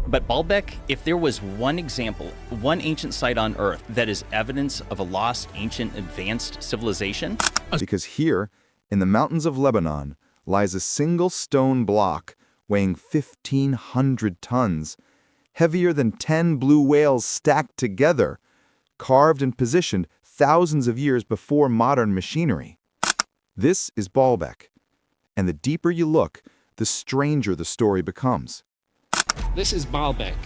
But Baalbek, if there was one example, one ancient site on Earth that is evidence of a lost, ancient, advanced civilization. Because here, in the mountains of Lebanon, lies a single stone block weighing 1,500 tons, heavier than 10 blue whales stacked together, carved and positioned thousands of years before modern machinery. This is Baalbek, and the deeper you look, the stranger the story becomes. This is Baalbek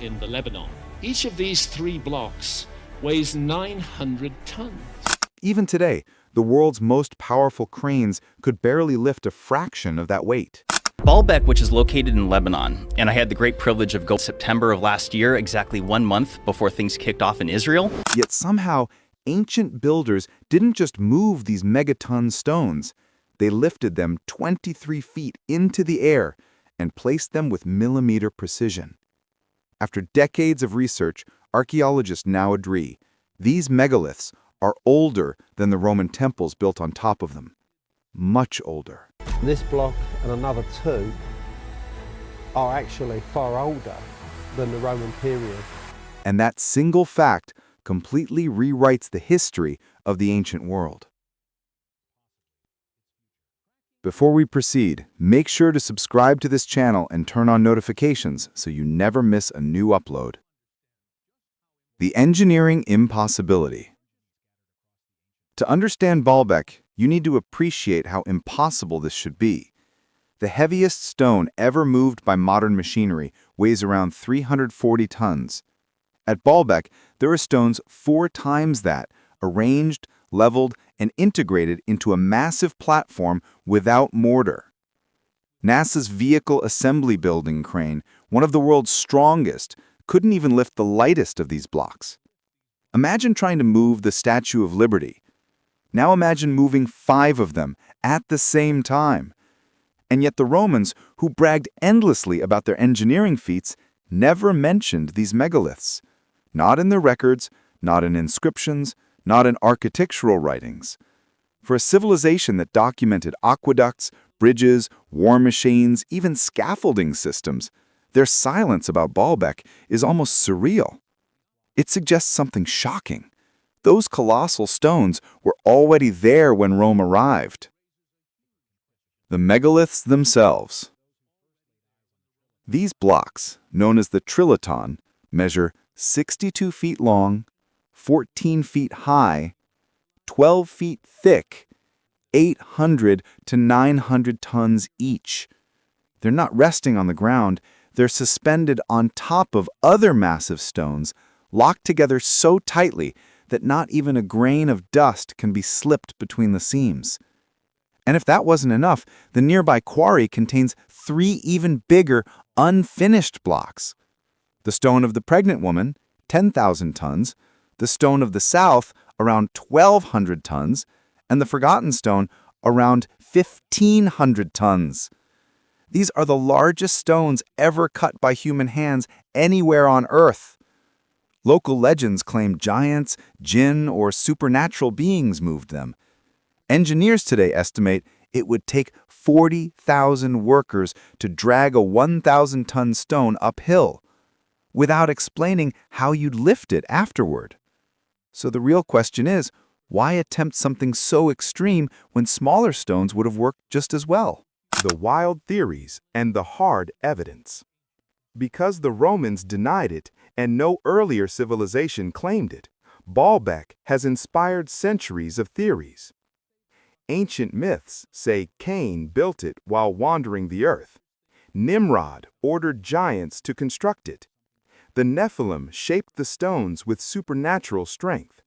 in the Lebanon. Each of these 3 blocks weighs 900 tons. Even today, the world's most powerful cranes could barely lift a fraction of that weight. Baalbek, which is located in Lebanon, and I had the great privilege of going September of last year, exactly 1 month before things kicked off in Israel. Yet somehow, ancient builders didn't just move these megaton stones. They lifted them 23 feet into the air and placed them with millimeter precision. After decades of research, archaeologists now agree these megaliths are older than the Roman temples built on top of them. Much older. This block and another 2 are actually far older than the Roman period. And that single fact completely rewrites the history of the ancient world. Before we proceed, make sure to subscribe to this channel and turn on notifications so you never miss a new upload. The engineering impossibility. To understand Baalbek, you need to appreciate how impossible this should be. The heaviest stone ever moved by modern machinery weighs around 340 tons. At Baalbek, there are stones 4 times that, arranged, leveled, and integrated into a massive platform without mortar. NASA's Vehicle Assembly Building crane, one of the world's strongest, couldn't even lift the lightest of these blocks. Imagine trying to move the Statue of Liberty. Now imagine moving 5 of them at the same time. And yet the Romans, who bragged endlessly about their engineering feats, never mentioned these megaliths. Not in their records, not in inscriptions, not in architectural writings. For a civilization that documented aqueducts, bridges, war machines, even scaffolding systems, their silence about Baalbek is almost surreal. It suggests something shocking. Those colossal stones were already there when Rome arrived. The megaliths themselves. These blocks, known as the Trilithon, measure 62 feet long, 14 feet high, 12 feet thick, 800 to 900 tons each. They're not resting on the ground, they're suspended on top of other massive stones, locked together so tightly that not even a grain of dust can be slipped between the seams. And if that wasn't enough, the nearby quarry contains 3 even bigger, unfinished blocks. The stone of the pregnant woman, 10,000 tons, the stone of the south, around 1,200 tons, and the forgotten stone, around 1,500 tons. These are the largest stones ever cut by human hands anywhere on Earth. Local legends claim giants, jinn, or supernatural beings moved them. Engineers today estimate it would take 40,000 workers to drag a 1,000-ton stone uphill, without explaining how you'd lift it afterward. So the real question is, why attempt something so extreme when smaller stones would have worked just as well? The wild theories and the hard evidence. Because the Romans denied it and no earlier civilization claimed it, Baalbek has inspired centuries of theories. Ancient myths say Cain built it while wandering the earth. Nimrod ordered giants to construct it. The Nephilim shaped the stones with supernatural strength.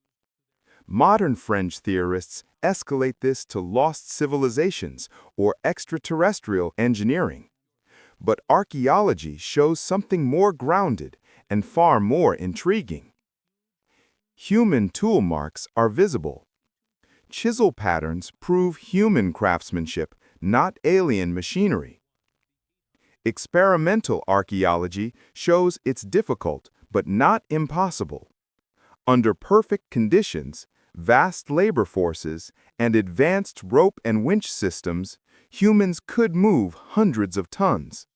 Modern French theorists escalate this to lost civilizations or extraterrestrial engineering. But archaeology shows something more grounded and far more intriguing. Human tool marks are visible. Chisel patterns prove human craftsmanship, not alien machinery. Experimental archaeology shows it's difficult, but not impossible. Under perfect conditions, vast labor forces, and advanced rope and winch systems, humans could move hundreds of tons.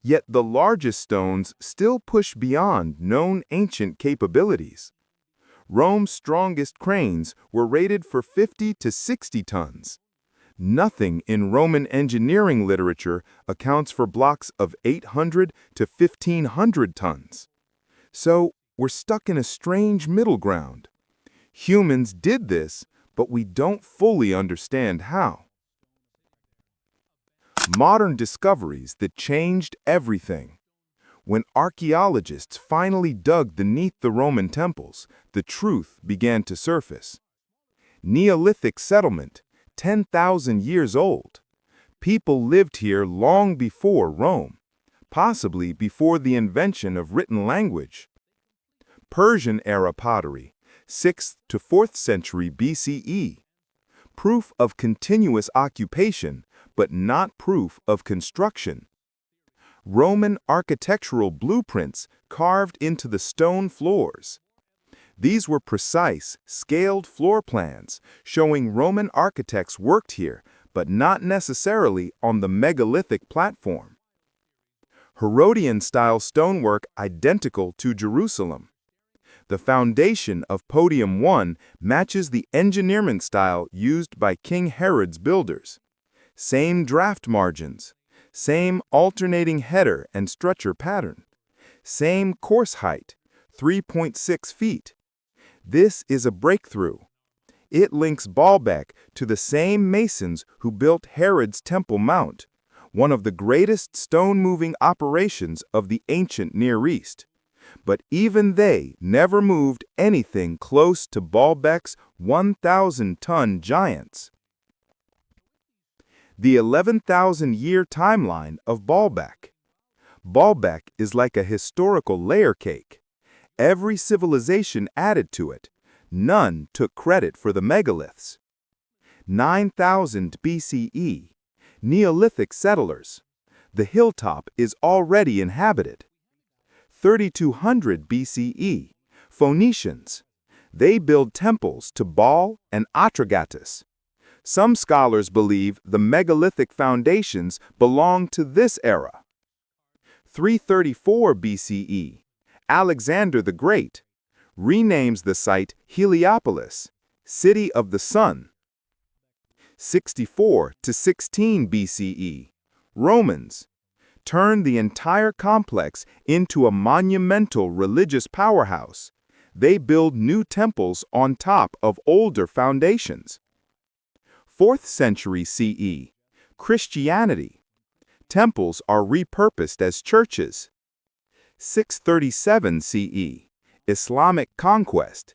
Yet the largest stones still push beyond known ancient capabilities. Rome's strongest cranes were rated for 50 to 60 tons. Nothing in Roman engineering literature accounts for blocks of 800 to 1,500 tons. So we're stuck in a strange middle ground. Humans did this, but we don't fully understand how. Modern discoveries that changed everything. When archaeologists finally dug beneath the Roman temples, the truth began to surface. Neolithic settlement, 10,000 years old. People lived here long before Rome, possibly before the invention of written language. Persian-era pottery, 6th to 4th century BCE. Proof of continuous occupation, but not proof of construction. Roman architectural blueprints carved into the stone floors. These were precise, scaled floor plans showing Roman architects worked here, but not necessarily on the megalithic platform. Herodian-style stonework identical to Jerusalem. The foundation of Podium 1 matches the engineering style used by King Herod's builders. Same draft margins, same alternating header and structure pattern, same course height, 3.6 feet. This is a breakthrough. It links Baalbek to the same masons who built Herod's Temple Mount, one of the greatest stone-moving operations of the ancient Near East. But even they never moved anything close to Baalbek's 1,000-ton giants. The 11,000-year timeline of Baalbek. Baalbek is like a historical layer cake. Every civilization added to it. None took credit for the megaliths. 9,000 BCE. Neolithic settlers. The hilltop is already inhabited. 3,200 BCE. Phoenicians. They build temples to Baal and Atrahasis. Some scholars believe the megalithic foundations belong to this era. 334 BCE. Alexander the Great renames the site Heliopolis, City of the Sun. 64 to 16 BCE. Romans turned the entire complex into a monumental religious powerhouse. They build new temples on top of older foundations. 4th century CE. Christianity. Temples are repurposed as churches. 637 CE. Islamic conquest.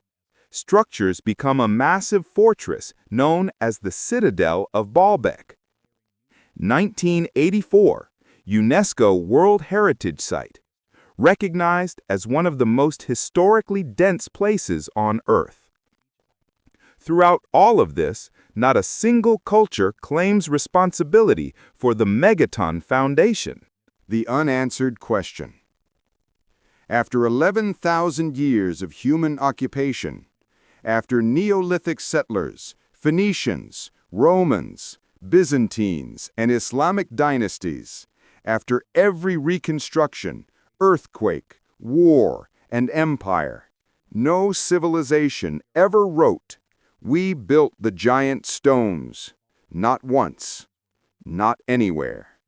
Structures become a massive fortress known as the Citadel of Baalbek. 1984. UNESCO World Heritage Site. Recognized as one of the most historically dense places on Earth. Throughout all of this, not a single culture claims responsibility for the Megaton Foundation. The unanswered question. After 11,000 years of human occupation, after Neolithic settlers, Phoenicians, Romans, Byzantines, and Islamic dynasties, after every reconstruction, earthquake, war, and empire, no civilization ever wrote, "We built the giant stones," not once, not anywhere.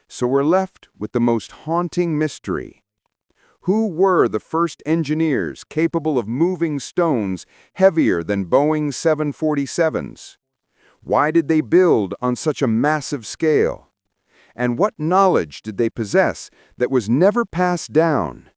So we're left with the most haunting mystery. Who were the first engineers capable of moving stones heavier than Boeing 747s? Why did they build on such a massive scale? And what knowledge did they possess that was never passed down?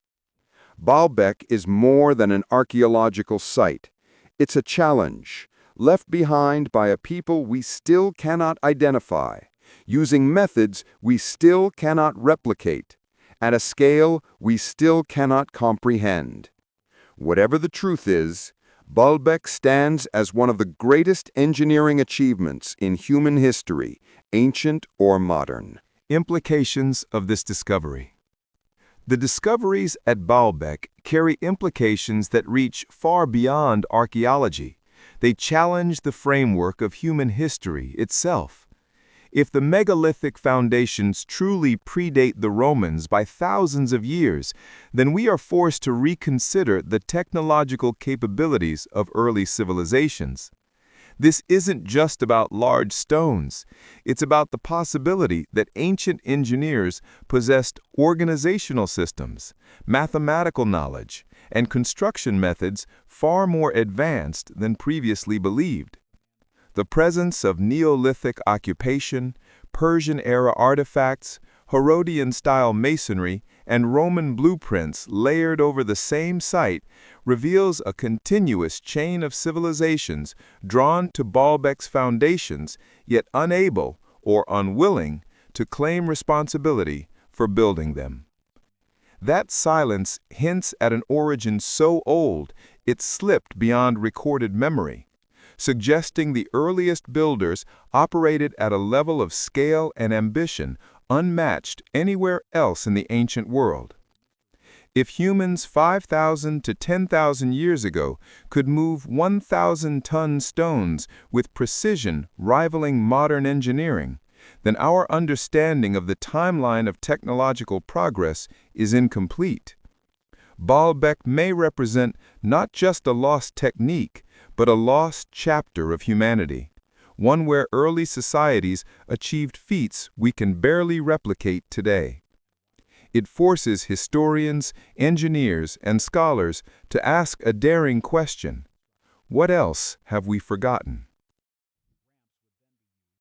Baalbek is more than an archaeological site. It's a challenge, left behind by a people we still cannot identify, using methods we still cannot replicate, at a scale we still cannot comprehend. Whatever the truth is, Baalbek stands as one of the greatest engineering achievements in human history, ancient or modern. Implications of this discovery. The discoveries at Baalbek carry implications that reach far beyond archaeology. They challenge the framework of human history itself. If the megalithic foundations truly predate the Romans by thousands of years, then we are forced to reconsider the technological capabilities of early civilizations. This isn't just about large stones. It's about the possibility that ancient engineers possessed organizational systems, mathematical knowledge, and construction methods far more advanced than previously believed. The presence of Neolithic occupation, Persian-era artifacts, Herodian-style masonry, and Roman blueprints layered over the same site reveals a continuous chain of civilizations drawn to Baalbek's foundations, yet unable or unwilling to claim responsibility for building them. That silence hints at an origin so old it slipped beyond recorded memory, suggesting the earliest builders operated at a level of scale and ambition unmatched anywhere else in the ancient world. If humans 5,000 to 10,000 years ago could move 1,000-ton stones with precision rivaling modern engineering, then our understanding of the timeline of technological progress is incomplete. Baalbek may represent not just a lost technique, but a lost chapter of humanity, one where early societies achieved feats we can barely replicate today. It forces historians, engineers, and scholars to ask a daring question: what else have we forgotten?